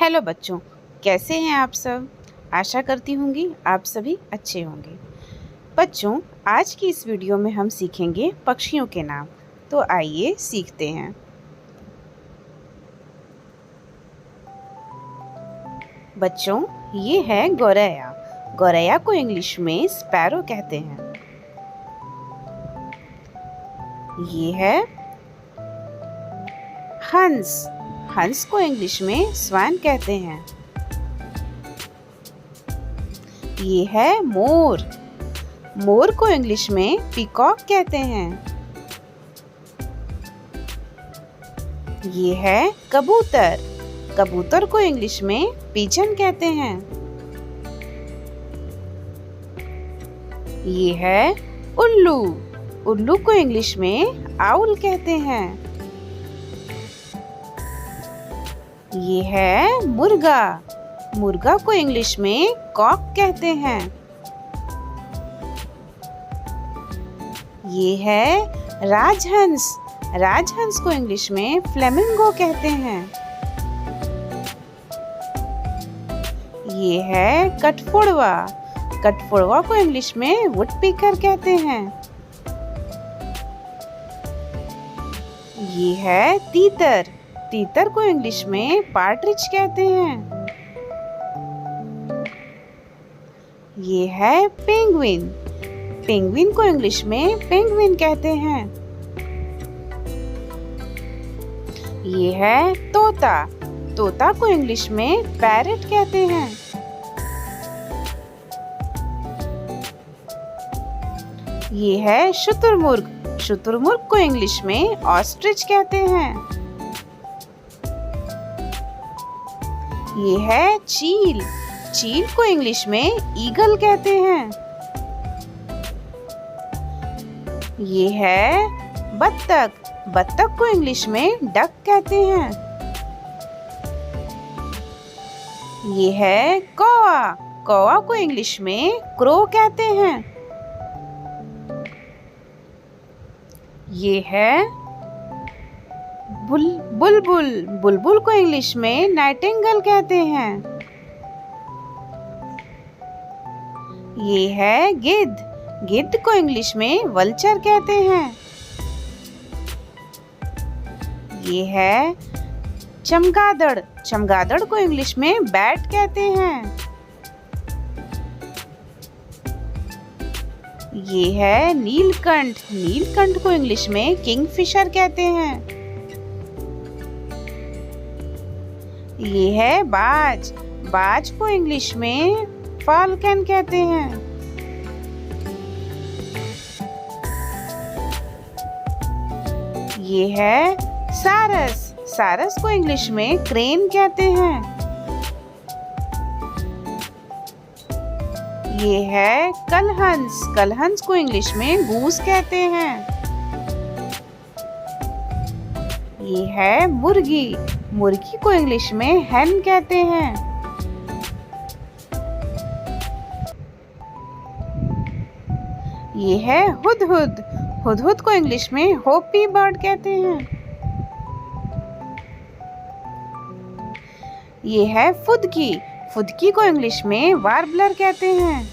Hello बच्चों, कैसे हैं आप सब। आशा करती होंगी आप सभी अच्छे होंगे। बच्चों, आज की इस वीडियो में हम सीखेंगे पक्षियों के नाम। तो आइए सीखते हैं। बच्चों, ये है गौरैया। गौरैया को इंग्लिश में स्पैरो कहते हैं। ये है हंस। हंस को इंग्लिश में स्वान कहते हैं। ये है मोर। मोर को इंग्लिश में पीकॉक कहते हैं। ये है कबूतर। कबूतर को इंग्लिश में पिजन कहते हैं। ये है उल्लू। उल्लू को इंग्लिश में आउल कहते हैं। ये है मुर्गा। मुर्गा को इंग्लिश में कॉक कहते हैं। ये है राजहंस। राजहंस को इंग्लिश में फ्लेमिंगो कहते हैं। ये है कठफोड़वा। कठफोड़वा को इंग्लिश में वुडपीकर कहते हैं। ये है तीतर। तीतर को इंग्लिश में पार्ट्रिज कहते हैं। ये है पेंगुइन। पेंगुइन को इंग्लिश में पेंगुइन कहते हैं। ये है तोता। तोता को इंग्लिश में पैरट कहते हैं। ये है शुतुरमुर्ग। शुतुरमुर्ग को इंग्लिश में ऑस्ट्रिच कहते हैं। ये है चील। चील को इंग्लिश में ईगल कहते हैं। ये है बत्तख। बत्तख को इंग्लिश में डक कहते हैं। ये है कौवा। कौवा को इंग्लिश में क्रो कहते हैं। ये है बुलबुल। बुलबुल को इंग्लिश में नाइटिंगेल कहते हैं। ये है गिद्ध। गिद्ध को इंग्लिश में वल्चर कहते हैं। ये है चमगादड़। चमगादड़ को इंग्लिश में बैट कहते हैं। ये है नीलकंठ। नीलकंठ को इंग्लिश में किंगफिशर कहते हैं। ये है बाज। बाज को इंग्लिश में फाल्कन कहते हैं। ये है सारस। सारस को इंग्लिश में क्रेन कहते हैं। ये है कलहंस। कलहंस को इंग्लिश में गूस कहते हैं। ये है मुर्गी। मुर्गी को इंग्लिश में हैन कहते हैं। ये है हुदहुद। हुदहुद को इंग्लिश में होपी बर्ड कहते हैं। ये है फुदकी। फुदकी को इंग्लिश में वार्बलर कहते हैं।